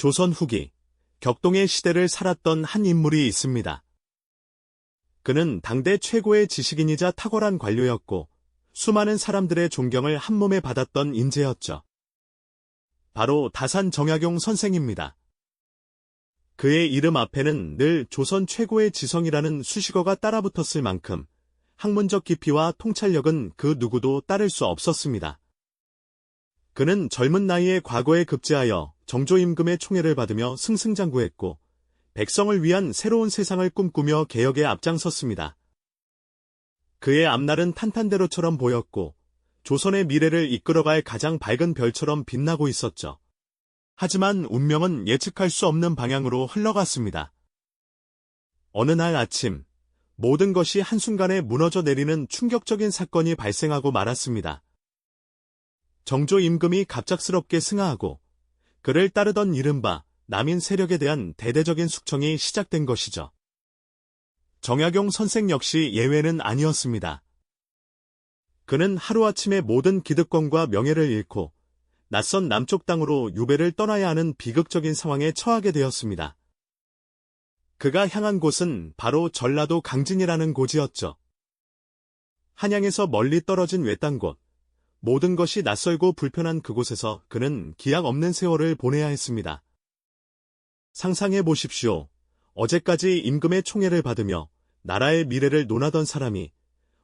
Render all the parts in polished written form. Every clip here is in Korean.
조선 후기, 격동의 시대를 살았던 한 인물이 있습니다. 그는 당대 최고의 지식인이자 탁월한 관료였고 수많은 사람들의 존경을 한몸에 받았던 인재였죠. 바로 다산 정약용 선생입니다. 그의 이름 앞에는 늘 조선 최고의 지성이라는 수식어가 따라붙었을 만큼 학문적 깊이와 통찰력은 그 누구도 따를 수 없었습니다. 그는 젊은 나이에 과거에 급제하여 정조임금의 총애를 받으며 승승장구했고 백성을 위한 새로운 세상을 꿈꾸며 개혁에 앞장섰습니다. 그의 앞날은 탄탄대로처럼 보였고 조선의 미래를 이끌어갈 가장 밝은 별처럼 빛나고 있었죠. 하지만 운명은 예측할 수 없는 방향으로 흘러갔습니다. 어느 날 아침, 모든 것이 한순간에 무너져 내리는 충격적인 사건이 발생하고 말았습니다. 정조 임금이 갑작스럽게 승하하고 그를 따르던 이른바 남인 세력에 대한 대대적인 숙청이 시작된 것이죠. 정약용 선생 역시 예외는 아니었습니다. 그는 하루아침에 모든 기득권과 명예를 잃고 낯선 남쪽 땅으로 유배를 떠나야 하는 비극적인 상황에 처하게 되었습니다. 그가 향한 곳은 바로 전라도 강진이라는 곳이었죠. 한양에서 멀리 떨어진 외딴 곳, 모든 것이 낯설고 불편한 그곳에서 그는 기약 없는 세월을 보내야 했습니다. 상상해 보십시오. 어제까지 임금의 총애를 받으며 나라의 미래를 논하던 사람이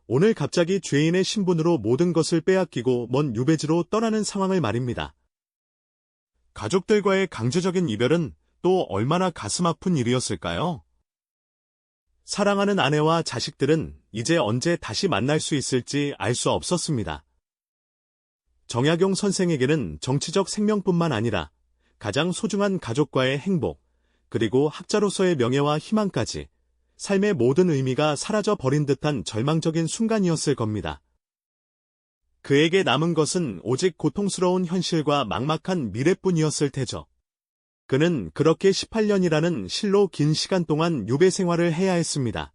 오늘 갑자기 죄인의 신분으로 모든 것을 빼앗기고 먼 유배지로 떠나는 상황을 말입니다. 가족들과의 강제적인 이별은 또 얼마나 가슴 아픈 일이었을까요? 사랑하는 아내와 자식들은 이제 언제 다시 만날 수 있을지 알 수 없었습니다. 정약용 선생에게는 정치적 생명뿐만 아니라 가장 소중한 가족과의 행복, 그리고 학자로서의 명예와 희망까지 삶의 모든 의미가 사라져 버린 듯한 절망적인 순간이었을 겁니다. 그에게 남은 것은 오직 고통스러운 현실과 막막한 미래뿐이었을 테죠. 그는 그렇게 18년이라는 실로 긴 시간 동안 유배 생활을 해야 했습니다.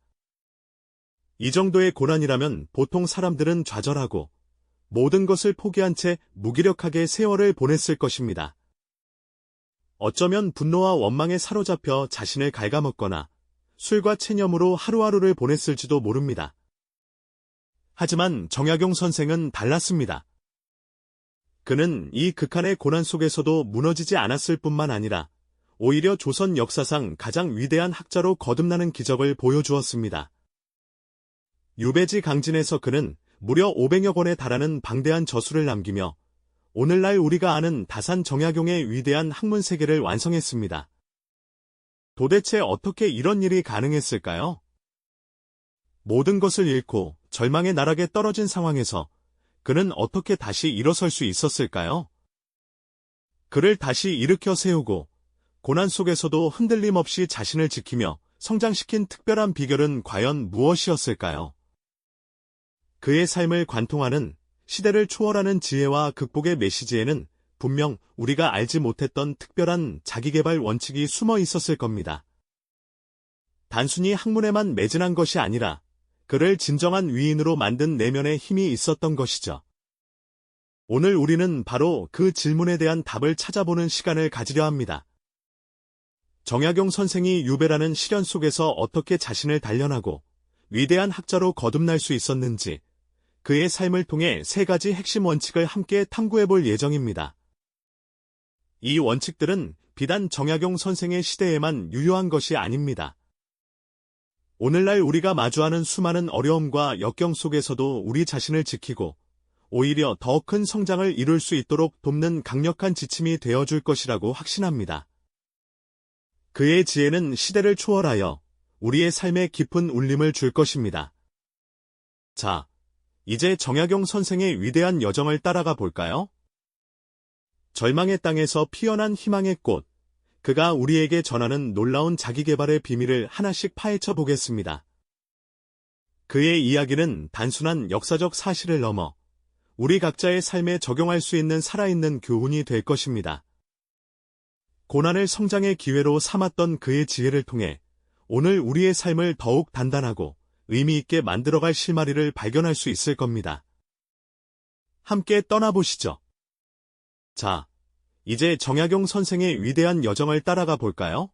이 정도의 고난이라면 보통 사람들은 좌절하고 모든 것을 포기한 채 무기력하게 세월을 보냈을 것입니다. 어쩌면 분노와 원망에 사로잡혀 자신을 갉아먹거나 술과 체념으로 하루하루를 보냈을지도 모릅니다. 하지만 정약용 선생은 달랐습니다. 그는 이 극한의 고난 속에서도 무너지지 않았을 뿐만 아니라 오히려 조선 역사상 가장 위대한 학자로 거듭나는 기적을 보여주었습니다. 유배지 강진에서 그는 무려 500여 권에 달하는 방대한 저수를 남기며 오늘날 우리가 아는 다산 정약용의 위대한 학문 세계를 완성했습니다. 도대체 어떻게 이런 일이 가능했을까요? 모든 것을 잃고 절망의 나락에 떨어진 상황에서 그는 어떻게 다시 일어설 수 있었을까요? 그를 다시 일으켜 세우고 고난 속에서도 흔들림 없이 자신을 지키며 성장시킨 특별한 비결은 과연 무엇이었을까요? 그의 삶을 관통하는 시대를 초월하는 지혜와 극복의 메시지에는 분명 우리가 알지 못했던 특별한 자기개발 원칙이 숨어 있었을 겁니다. 단순히 학문에만 매진한 것이 아니라 그를 진정한 위인으로 만든 내면의 힘이 있었던 것이죠. 오늘 우리는 바로 그 질문에 대한 답을 찾아보는 시간을 가지려 합니다. 정약용 선생이 유배라는 시련 속에서 어떻게 자신을 단련하고 위대한 학자로 거듭날 수 있었는지 그의 삶을 통해 3가지 핵심 원칙을 함께 탐구해 볼 예정입니다. 이 원칙들은 비단 정약용 선생의 시대에만 유효한 것이 아닙니다. 오늘날 우리가 마주하는 수많은 어려움과 역경 속에서도 우리 자신을 지키고 오히려 더 큰 성장을 이룰 수 있도록 돕는 강력한 지침이 되어줄 것이라고 확신합니다. 그의 지혜는 시대를 초월하여 우리의 삶에 깊은 울림을 줄 것입니다. 자, 이제 정약용 선생의 위대한 여정을 따라가 볼까요? 절망의 땅에서 피어난 희망의 꽃, 그가 우리에게 전하는 놀라운 자기개발의 비밀을 하나씩 파헤쳐 보겠습니다. 그의 이야기는 단순한 역사적 사실을 넘어 우리 각자의 삶에 적용할 수 있는 살아있는 교훈이 될 것입니다. 고난을 성장의 기회로 삼았던 그의 지혜를 통해 오늘 우리의 삶을 더욱 단단하고 의미 있게 만들어갈 실마리를 발견할 수 있을 겁니다. 함께 떠나보시죠. 자, 이제 정약용 선생의 위대한 여정을 따라가 볼까요?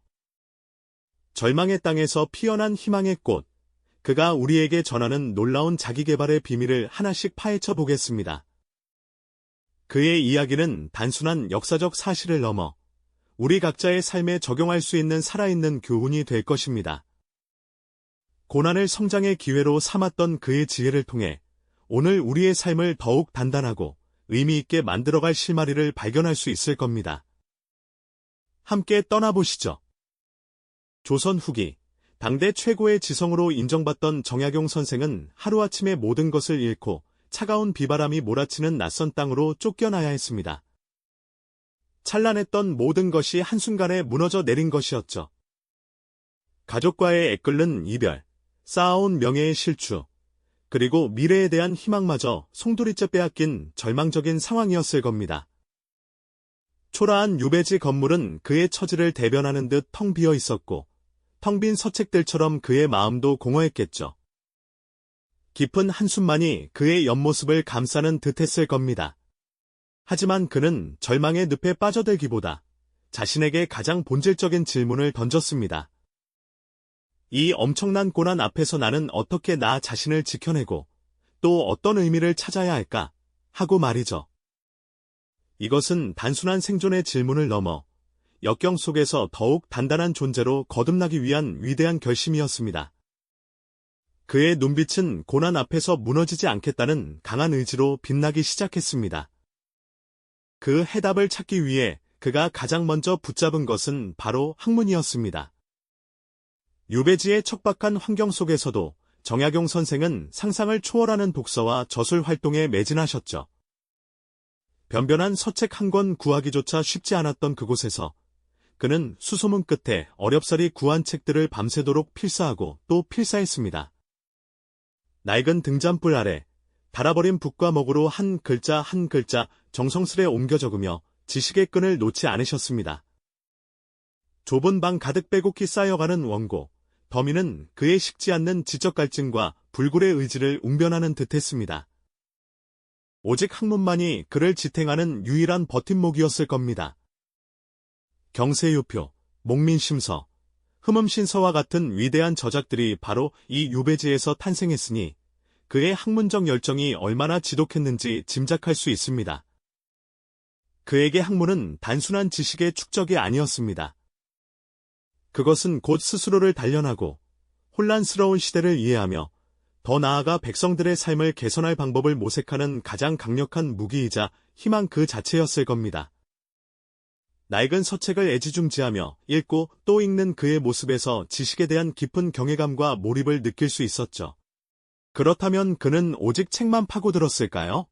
절망의 땅에서 피어난 희망의 꽃, 그가 우리에게 전하는 놀라운 자기개발의 비밀을 하나씩 파헤쳐 보겠습니다. 그의 이야기는 단순한 역사적 사실을 넘어 우리 각자의 삶에 적용할 수 있는 살아있는 교훈이 될 것입니다. 고난을 성장의 기회로 삼았던 그의 지혜를 통해 오늘 우리의 삶을 더욱 단단하고 의미 있게 만들어갈 실마리를 발견할 수 있을 겁니다. 함께 떠나보시죠. 조선 후기, 당대 최고의 지성으로 인정받던 정약용 선생은 하루아침에 모든 것을 잃고 차가운 비바람이 몰아치는 낯선 땅으로 쫓겨나야 했습니다. 찬란했던 모든 것이 한순간에 무너져 내린 것이었죠. 가족과의 애끓는 이별, 쌓아온 명예의 실추, 그리고 미래에 대한 희망마저 송두리째 빼앗긴 절망적인 상황이었을 겁니다. 초라한 유배지 건물은 그의 처지를 대변하는 듯 텅 비어 있었고, 텅 빈 서책들처럼 그의 마음도 공허했겠죠. 깊은 한숨만이 그의 옆모습을 감싸는 듯했을 겁니다. 하지만 그는 절망의 늪에 빠져들기보다 자신에게 가장 본질적인 질문을 던졌습니다. 이 엄청난 고난 앞에서 나는 어떻게 나 자신을 지켜내고 또 어떤 의미를 찾아야 할까 하고 말이죠. 이것은 단순한 생존의 질문을 넘어 역경 속에서 더욱 단단한 존재로 거듭나기 위한 위대한 결심이었습니다. 그의 눈빛은 고난 앞에서 무너지지 않겠다는 강한 의지로 빛나기 시작했습니다. 그 해답을 찾기 위해 그가 가장 먼저 붙잡은 것은 바로 학문이었습니다. 유배지의 척박한 환경 속에서도 정약용 선생은 상상을 초월하는 독서와 저술 활동에 매진하셨죠. 변변한 서책 한 권 구하기조차 쉽지 않았던 그곳에서 그는 수소문 끝에 어렵사리 구한 책들을 밤새도록 필사하고 또 필사했습니다. 낡은 등잔불 아래 닳아버린 붓과 먹으로 한 글자 한 글자 정성스레 옮겨 적으며 지식의 끈을 놓지 않으셨습니다. 좁은 방 가득 빼곡히 쌓여가는 원고, 더미는 그의 식지 않는 지적 갈증과 불굴의 의지를 웅변하는 듯했습니다. 오직 학문만이 그를 지탱하는 유일한 버팀목이었을 겁니다. 경세유표, 목민심서, 흠음신서와 같은 위대한 저작들이 바로 이 유배지에서 탄생했으니 그의 학문적 열정이 얼마나 지독했는지 짐작할 수 있습니다. 그에게 학문은 단순한 지식의 축적이 아니었습니다. 그것은 곧 스스로를 단련하고 혼란스러운 시대를 이해하며 더 나아가 백성들의 삶을 개선할 방법을 모색하는 가장 강력한 무기이자 희망 그 자체였을 겁니다. 낡은 서책을 애지중지하며 읽고 또 읽는 그의 모습에서 지식에 대한 깊은 경외감과 몰입을 느낄 수 있었죠. 그렇다면 그는 오직 책만 파고들었을까요?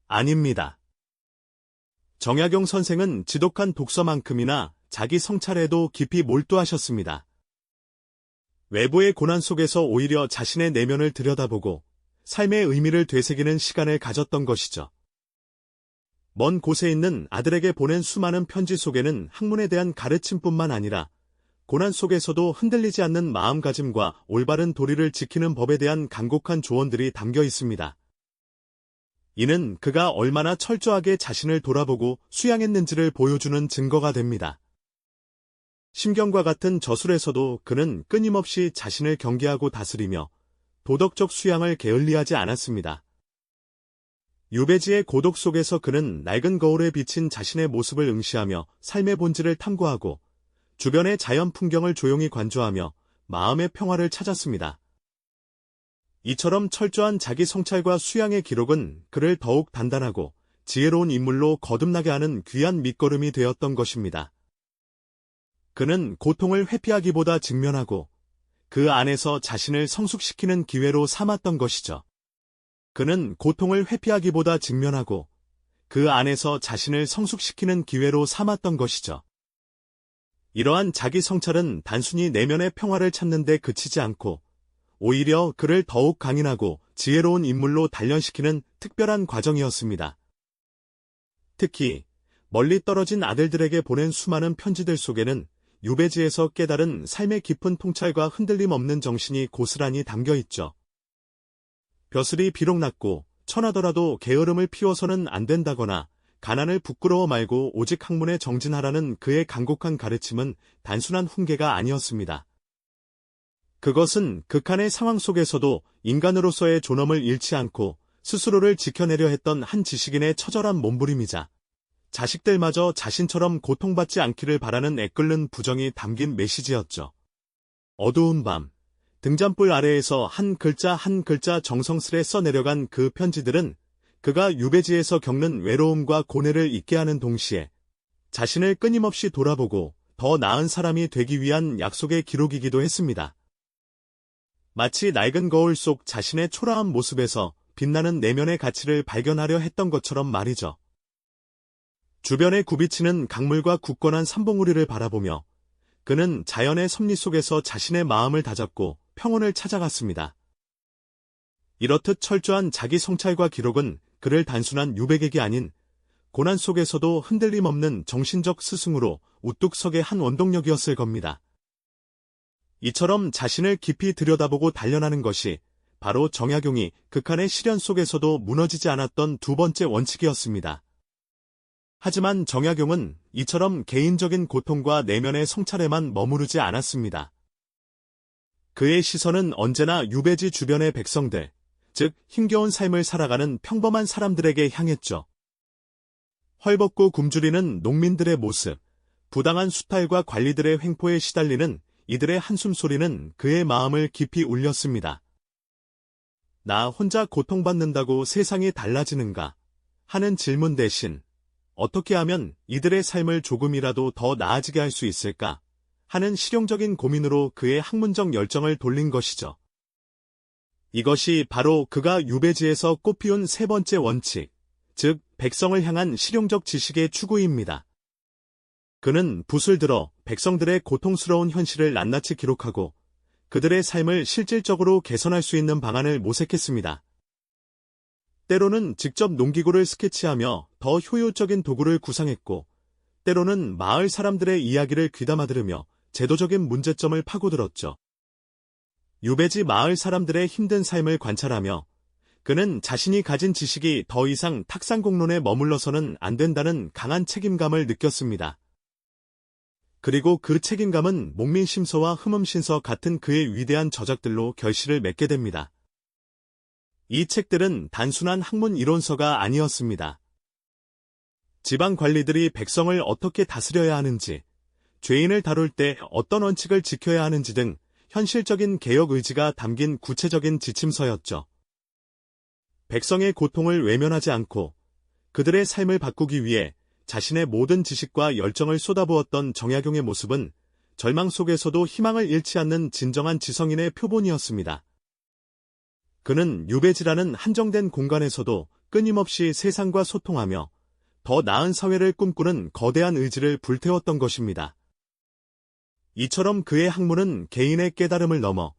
아닙니다. 정약용 선생은 지독한 독서만큼이나 자기 성찰에도 깊이 몰두하셨습니다. 외부의 고난 속에서 오히려 자신의 내면을 들여다보고 삶의 의미를 되새기는 시간을 가졌던 것이죠. 먼 곳에 있는 아들에게 보낸 수많은 편지 속에는 학문에 대한 가르침뿐만 아니라 고난 속에서도 흔들리지 않는 마음가짐과 올바른 도리를 지키는 법에 대한 간곡한 조언들이 담겨 있습니다. 이는 그가 얼마나 철저하게 자신을 돌아보고 수양했는지를 보여주는 증거가 됩니다. 심경과 같은 저술에서도 그는 끊임없이 자신을 경계하고 다스리며 도덕적 수양을 게을리하지 않았습니다. 유배지의 고독 속에서 그는 낡은 거울에 비친 자신의 모습을 응시하며 삶의 본질을 탐구하고 주변의 자연 풍경을 조용히 관조하며 마음의 평화를 찾았습니다. 이처럼 철저한 자기 성찰과 수양의 기록은 그를 더욱 단단하고 지혜로운 인물로 거듭나게 하는 귀한 밑거름이 되었던 것입니다. 그는 고통을 회피하기보다 직면하고 그 안에서 자신을 성숙시키는 기회로 삼았던 것이죠. 그는 고통을 회피하기보다 직면하고 그 안에서 자신을 성숙시키는 기회로 삼았던 것이죠. 이러한 자기 성찰은 단순히 내면의 평화를 찾는 데 그치지 않고 오히려 그를 더욱 강인하고 지혜로운 인물로 단련시키는 특별한 과정이었습니다. 특히 멀리 떨어진 아들들에게 보낸 수많은 편지들 속에는 유배지에서 깨달은 삶의 깊은 통찰과 흔들림 없는 정신이 고스란히 담겨 있죠. 벼슬이 비록 낮고 천하더라도 게으름을 피워서는 안 된다거나 가난을 부끄러워 말고 오직 학문에 정진하라는 그의 간곡한 가르침은 단순한 훈계가 아니었습니다. 그것은 극한의 상황 속에서도 인간으로서의 존엄을 잃지 않고 스스로를 지켜내려 했던 한 지식인의 처절한 몸부림이자 자식들마저 자신처럼 고통받지 않기를 바라는 애끓는 부정이 담긴 메시지였죠. 어두운 밤, 등잔불 아래에서 한 글자 한 글자 정성스레 써내려간 그 편지들은 그가 유배지에서 겪는 외로움과 고뇌를 잊게 하는 동시에 자신을 끊임없이 돌아보고 더 나은 사람이 되기 위한 약속의 기록이기도 했습니다. 마치 낡은 거울 속 자신의 초라한 모습에서 빛나는 내면의 가치를 발견하려 했던 것처럼 말이죠. 주변에 굽이치는 강물과 굳건한 산봉우리를 바라보며 그는 자연의 섭리 속에서 자신의 마음을 다잡고 평온을 찾아갔습니다. 이렇듯 철저한 자기 성찰과 기록은 그를 단순한 유배객이 아닌 고난 속에서도 흔들림 없는 정신적 스승으로 우뚝 서게 한 원동력이었을 겁니다. 이처럼 자신을 깊이 들여다보고 단련하는 것이 바로 정약용이 극한의 시련 속에서도 무너지지 않았던 두 번째 원칙이었습니다. 하지만 정약용은 이처럼 개인적인 고통과 내면의 성찰에만 머무르지 않았습니다. 그의 시선은 언제나 유배지 주변의 백성들, 즉 힘겨운 삶을 살아가는 평범한 사람들에게 향했죠. 헐벗고 굶주리는 농민들의 모습, 부당한 수탈과 관리들의 횡포에 시달리는 이들의 한숨소리는 그의 마음을 깊이 울렸습니다. 나 혼자 고통받는다고 세상이 달라지는가 하는 질문 대신 어떻게 하면 이들의 삶을 조금이라도 더 나아지게 할 수 있을까 하는 실용적인 고민으로 그의 학문적 열정을 돌린 것이죠. 이것이 바로 그가 유배지에서 꽃피운 세 번째 원칙, 즉 백성을 향한 실용적 지식의 추구입니다. 그는 붓을 들어 백성들의 고통스러운 현실을 낱낱이 기록하고 그들의 삶을 실질적으로 개선할 수 있는 방안을 모색했습니다. 때로는 직접 농기구를 스케치하며 더 효율적인 도구를 구상했고, 때로는 마을 사람들의 이야기를 귀담아 들으며 제도적인 문제점을 파고들었죠. 유배지 마을 사람들의 힘든 삶을 관찰하며 그는 자신이 가진 지식이 더 이상 탁상공론에 머물러서는 안 된다는 강한 책임감을 느꼈습니다. 그리고 그 책임감은 목민심서와 흠음신서 같은 그의 위대한 저작들로 결실을 맺게 됩니다. 이 책들은 단순한 학문 이론서가 아니었습니다. 지방 관리들이 백성을 어떻게 다스려야 하는지, 죄인을 다룰 때 어떤 원칙을 지켜야 하는지 등 현실적인 개혁 의지가 담긴 구체적인 지침서였죠. 백성의 고통을 외면하지 않고 그들의 삶을 바꾸기 위해 자신의 모든 지식과 열정을 쏟아부었던 정약용의 모습은 절망 속에서도 희망을 잃지 않는 진정한 지성인의 표본이었습니다. 그는 유배지라는 한정된 공간에서도 끊임없이 세상과 소통하며 더 나은 사회를 꿈꾸는 거대한 의지를 불태웠던 것입니다. 이처럼 그의 학문은 개인의 깨달음을 넘어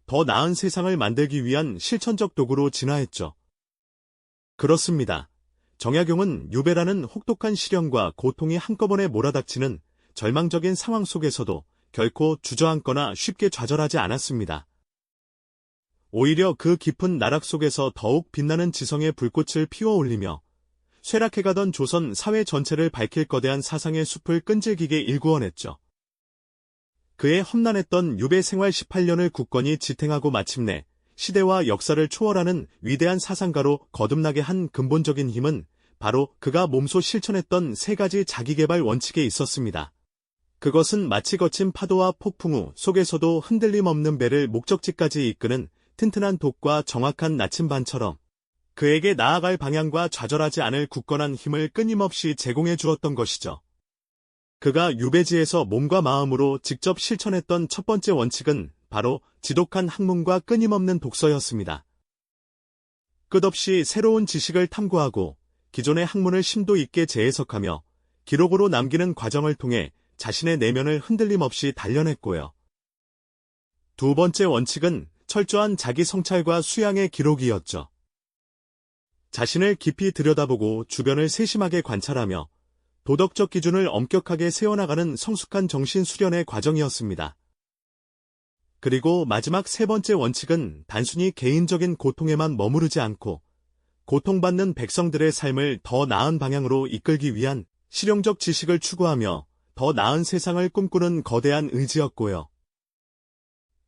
더 나은 세상을 만들기 위한 실천적 도구로 진화했죠. 그렇습니다. 정약용은 유배라는 혹독한 시련과 고통이 한꺼번에 몰아닥치는 절망적인 상황 속에서도 결코 주저앉거나 쉽게 좌절하지 않았습니다. 오히려 그 깊은 나락 속에서 더욱 빛나는 지성의 불꽃을 피워올리며 쇠락해가던 조선 사회 전체를 밝힐 거대한 사상의 숲을 끈질기게 일구어냈죠. 그의 험난했던 유배 생활 18년을 굳건히 지탱하고 마침내 시대와 역사를 초월하는 위대한 사상가로 거듭나게 한 근본적인 힘은 바로 그가 몸소 실천했던 세 가지 자기개발 원칙에 있었습니다. 그것은 마치 거친 파도와 폭풍 우 속에서도 흔들림 없는 배를 목적지까지 이끄는 튼튼한 독과 정확한 나침반처럼 그에게 나아갈 방향과 좌절하지 않을 굳건한 힘을 끊임없이 제공해 주었던 것이죠. 그가 유배지에서 몸과 마음으로 직접 실천했던 첫 번째 원칙은 바로 지독한 학문과 끊임없는 독서였습니다. 끝없이 새로운 지식을 탐구하고 기존의 학문을 심도 있게 재해석하며 기록으로 남기는 과정을 통해 자신의 내면을 흔들림 없이 단련했고요. 두 번째 원칙은 철저한 자기 성찰과 수양의 기록이었죠. 자신을 깊이 들여다보고 주변을 세심하게 관찰하며 도덕적 기준을 엄격하게 세워나가는 성숙한 정신 수련의 과정이었습니다. 그리고 마지막 세 번째 원칙은 단순히 개인적인 고통에만 머무르지 않고 고통받는 백성들의 삶을 더 나은 방향으로 이끌기 위한 실용적 지식을 추구하며 더 나은 세상을 꿈꾸는 거대한 의지였고요.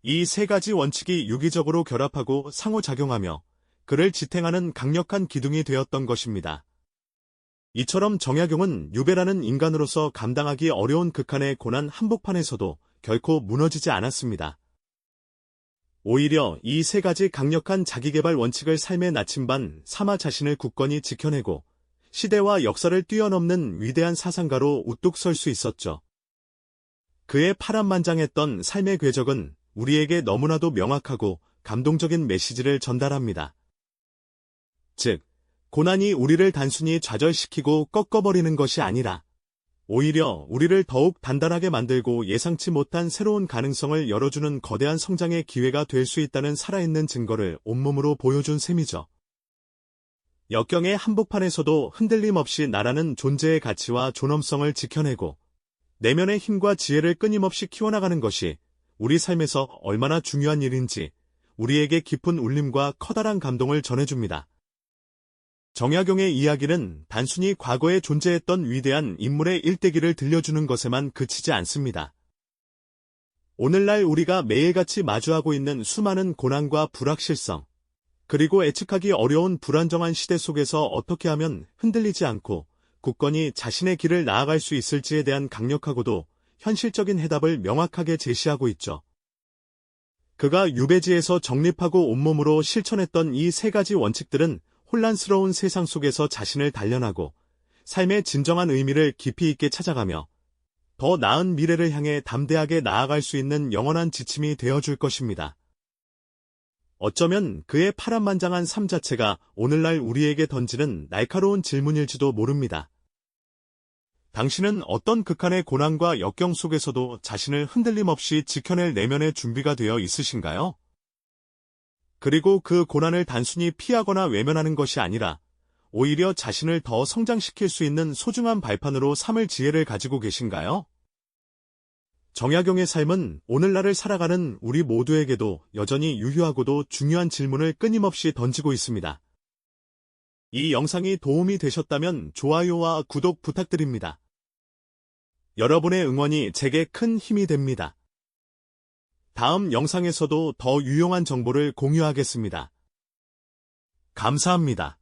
이 세 가지 원칙이 유기적으로 결합하고 상호작용하며 그를 지탱하는 강력한 기둥이 되었던 것입니다. 이처럼 정약용은 유배라는 인간으로서 감당하기 어려운 극한의 고난 한복판에서도 결코 무너지지 않았습니다. 오히려 이 세 가지 강력한 자기개발 원칙을 삶의 나침반 삼아 자신을 굳건히 지켜내고 시대와 역사를 뛰어넘는 위대한 사상가로 우뚝 설 수 있었죠. 그의 파란만장했던 삶의 궤적은 우리에게 너무나도 명확하고 감동적인 메시지를 전달합니다. 즉, 고난이 우리를 단순히 좌절시키고 꺾어버리는 것이 아니라 오히려 우리를 더욱 단단하게 만들고 예상치 못한 새로운 가능성을 열어주는 거대한 성장의 기회가 될 수 있다는 살아있는 증거를 온몸으로 보여준 셈이죠. 역경의 한복판에서도 흔들림 없이 나라는 존재의 가치와 존엄성을 지켜내고 내면의 힘과 지혜를 끊임없이 키워나가는 것이 우리 삶에서 얼마나 중요한 일인지 우리에게 깊은 울림과 커다란 감동을 전해줍니다. 정약용의 이야기는 단순히 과거에 존재했던 위대한 인물의 일대기를 들려주는 것에만 그치지 않습니다. 오늘날 우리가 매일같이 마주하고 있는 수많은 고난과 불확실성, 그리고 예측하기 어려운 불안정한 시대 속에서 어떻게 하면 흔들리지 않고 굳건히 자신의 길을 나아갈 수 있을지에 대한 강력하고도 현실적인 해답을 명확하게 제시하고 있죠. 그가 유배지에서 정립하고 온몸으로 실천했던 이 세 가지 원칙들은 혼란스러운 세상 속에서 자신을 단련하고 삶의 진정한 의미를 깊이 있게 찾아가며 더 나은 미래를 향해 담대하게 나아갈 수 있는 영원한 지침이 되어줄 것입니다. 어쩌면 그의 파란만장한 삶 자체가 오늘날 우리에게 던지는 날카로운 질문일지도 모릅니다. 당신은 어떤 극한의 고난과 역경 속에서도 자신을 흔들림 없이 지켜낼 내면의 준비가 되어 있으신가요? 그리고 그 고난을 단순히 피하거나 외면하는 것이 아니라 오히려 자신을 더 성장시킬 수 있는 소중한 발판으로 삼을 지혜를 가지고 계신가요? 정약용의 삶은 오늘날을 살아가는 우리 모두에게도 여전히 유효하고도 중요한 질문을 끊임없이 던지고 있습니다. 이 영상이 도움이 되셨다면 좋아요와 구독 부탁드립니다. 여러분의 응원이 제게 큰 힘이 됩니다. 다음 영상에서도 더 유용한 정보를 공유하겠습니다. 감사합니다.